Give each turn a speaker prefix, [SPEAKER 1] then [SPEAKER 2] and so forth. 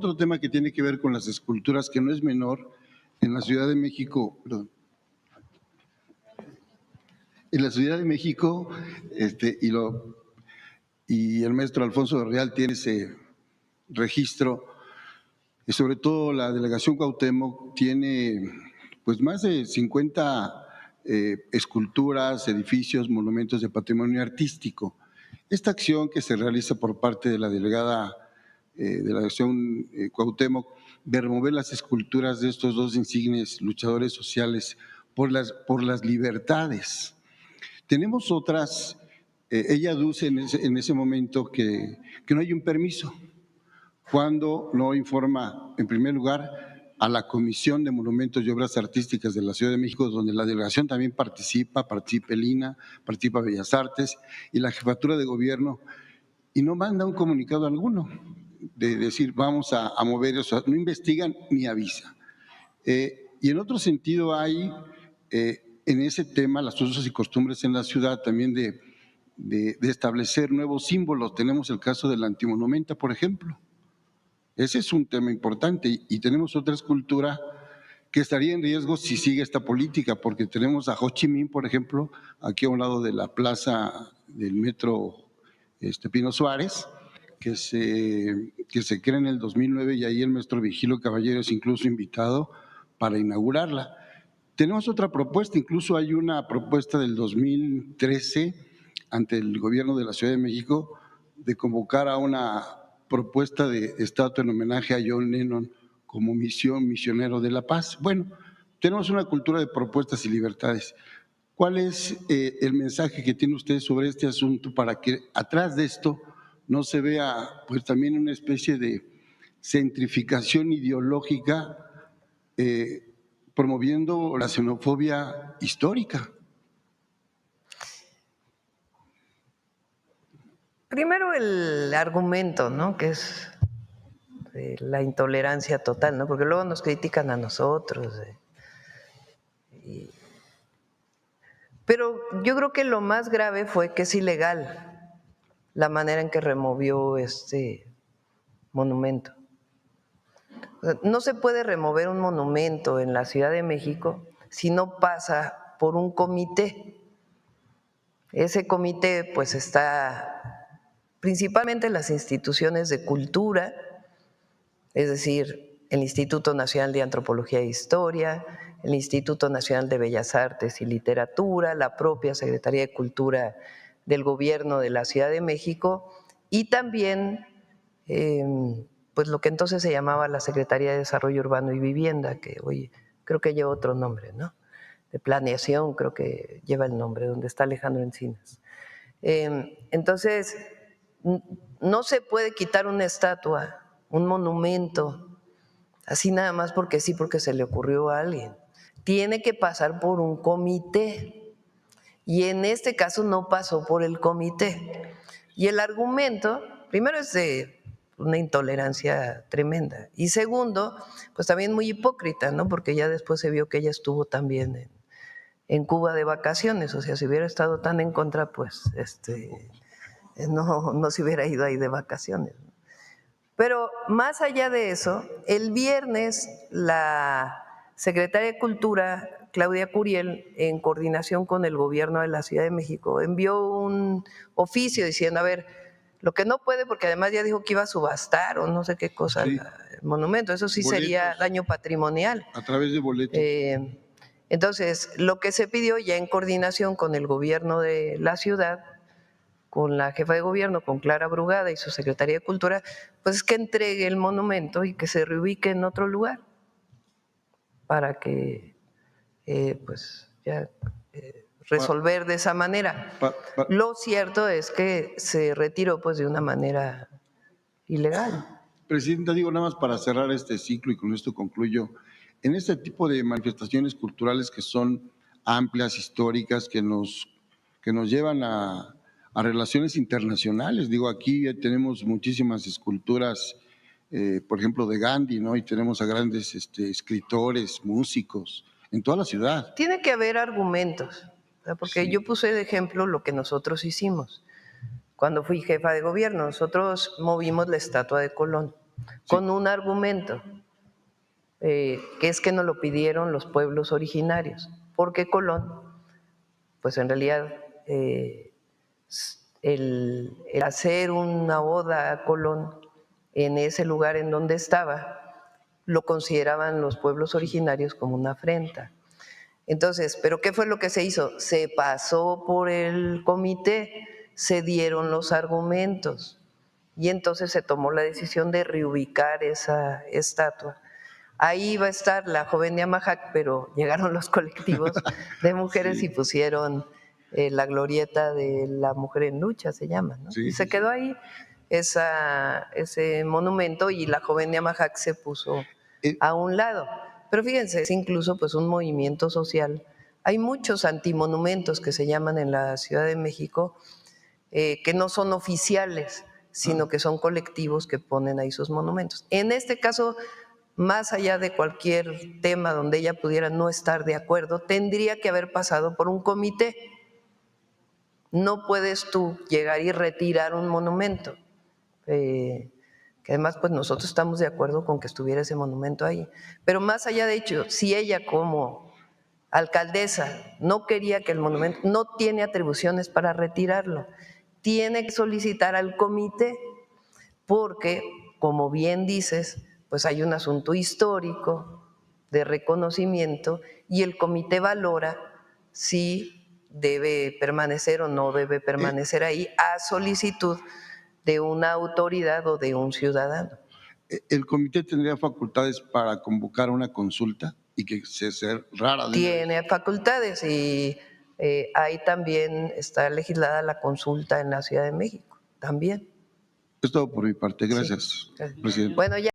[SPEAKER 1] otro tema que tiene que ver con las esculturas, que no es menor, en la Ciudad de México, perdón, en la Ciudad de México, y el maestro Alfonso Real tiene ese registro, y sobre todo la delegación Cuauhtémoc tiene pues más de 50 esculturas, edificios, monumentos de patrimonio artístico. Esta acción que se realiza por parte de la delegada de la delegación Cuauhtémoc de remover las esculturas de estos dos insignes luchadores sociales por las libertades. Tenemos otras, ella aduce en ese momento que no hay un permiso, cuando no informa, en primer lugar, a la Comisión de Monumentos y Obras Artísticas de la Ciudad de México, donde la delegación también participa el INAH, participa Bellas Artes y la Jefatura de Gobierno, y no manda un comunicado alguno de decir vamos a mover eso, no investigan ni avisan. Y en otro sentido hay en ese tema las usos y costumbres en la ciudad también de establecer nuevos símbolos. Tenemos el caso de la antimonumenta, por ejemplo. Ese es un tema importante y tenemos otra escultura que estaría en riesgo si sigue esta política, porque tenemos a Ho Chi Minh, por ejemplo, aquí a un lado de la plaza del metro Pino Suárez, que se crea en el 2009 y ahí el maestro Vigilio Caballero es incluso invitado para inaugurarla. Tenemos otra propuesta, incluso hay una propuesta del 2013 ante el gobierno de la Ciudad de México de convocar a una propuesta de estatua en homenaje a John Lennon como misionero de la paz. Bueno, tenemos una cultura de propuestas y libertades. ¿Cuál es el mensaje que tiene usted sobre este asunto para que atrás de esto no se vea pues también una especie de centrificación ideológica promoviendo la xenofobia histórica?
[SPEAKER 2] Primero el argumento, ¿no? Que es la intolerancia total, ¿no? Porque luego nos critican a nosotros. Pero yo creo que lo más grave fue que es ilegal la manera en que removió este monumento. No se puede remover un monumento en la Ciudad de México si no pasa por un comité. Ese comité pues está principalmente en las instituciones de cultura, es decir, el Instituto Nacional de Antropología e Historia, el Instituto Nacional de Bellas Artes y Literatura, la propia Secretaría de Cultura del Gobierno de la Ciudad de México y también pues lo que entonces se llamaba la Secretaría de Desarrollo Urbano y Vivienda, que hoy creo que lleva otro nombre, ¿no? De planeación, creo que lleva el nombre, donde está Alejandro Encinas. Entonces, no se puede quitar una estatua, un monumento, así nada más porque sí, porque se le ocurrió a alguien. Tiene que pasar por un comité y en este caso no pasó por el comité. Y el argumento, primero es de una intolerancia tremenda y segundo, pues también muy hipócrita, ¿no? Porque ya después se vio que ella estuvo también en Cuba de vacaciones, o sea, si hubiera estado tan en contra, pues no se hubiera ido ahí de vacaciones. Pero más allá de eso, el viernes la secretaria de Cultura, Claudia Curiel, en coordinación con el gobierno de la Ciudad de México, envió un oficio diciendo, a ver, lo que no puede, porque además ya dijo que iba a subastar o no sé qué cosa, sí, el monumento, eso sí boletos, sería daño patrimonial.
[SPEAKER 1] A través de boletos.
[SPEAKER 2] Entonces, lo que se pidió ya en coordinación con el gobierno de la ciudad, con la jefa de gobierno, con Clara Brugada y su Secretaría de Cultura, pues es que entregue el monumento y que se reubique en otro lugar para que pues ya resolver de esa manera. Lo cierto es que se retiró pues de una manera ilegal.
[SPEAKER 1] Presidenta, digo nada más para cerrar este ciclo y con esto concluyo, en este tipo de manifestaciones culturales que son amplias, históricas, que nos llevan a relaciones internacionales, digo, aquí ya tenemos muchísimas esculturas, por ejemplo, de Gandhi, ¿no? Y tenemos a grandes escritores, músicos, en toda la ciudad.
[SPEAKER 2] Tiene que haber argumentos, porque sí, yo puse de ejemplo lo que nosotros hicimos. Cuando fui jefa de gobierno, nosotros movimos la estatua de Colón con un argumento, que es que no lo pidieron los pueblos originarios, porque Colón, pues en realidad el hacer una oda a Colón en ese lugar en donde estaba, lo consideraban los pueblos originarios como una afrenta. Entonces, ¿pero qué fue lo que se hizo? Se pasó por el comité, se dieron los argumentos y entonces se tomó la decisión de reubicar esa estatua. Ahí iba a estar la joven de Amajac, pero llegaron los colectivos de mujeres
[SPEAKER 1] Sí.
[SPEAKER 2] y pusieron la glorieta de la mujer en lucha, se llama, ¿no?
[SPEAKER 1] Sí,
[SPEAKER 2] Y se
[SPEAKER 1] sí,
[SPEAKER 2] quedó ahí ese monumento y la joven de Amajac se puso a un lado. Pero fíjense, es incluso pues un movimiento social. Hay muchos antimonumentos que se llaman en la Ciudad de México, que no son oficiales, sino que son colectivos que ponen ahí sus monumentos. En este caso, más allá de cualquier tema donde ella pudiera no estar de acuerdo, tendría que haber pasado por un comité. No puedes tú llegar y retirar un monumento, que además pues nosotros estamos de acuerdo con que estuviera ese monumento ahí. Pero más allá de hecho, si ella como alcaldesa no quería que el monumento, no tiene atribuciones para retirarlo, tiene que solicitar al comité, porque, como bien dices, pues hay un asunto histórico de reconocimiento y el comité valora si debe permanecer o no debe permanecer ahí a solicitud de una autoridad o de un ciudadano.
[SPEAKER 1] ¿El comité tendría facultades para convocar una consulta y que se cerrara de una vez?
[SPEAKER 2] Tiene facultades y ahí también está legislada la consulta en la Ciudad de México, también.
[SPEAKER 1] Es todo por mi parte.
[SPEAKER 2] Sí.
[SPEAKER 1] Gracias, presidente.
[SPEAKER 2] Bueno, ya.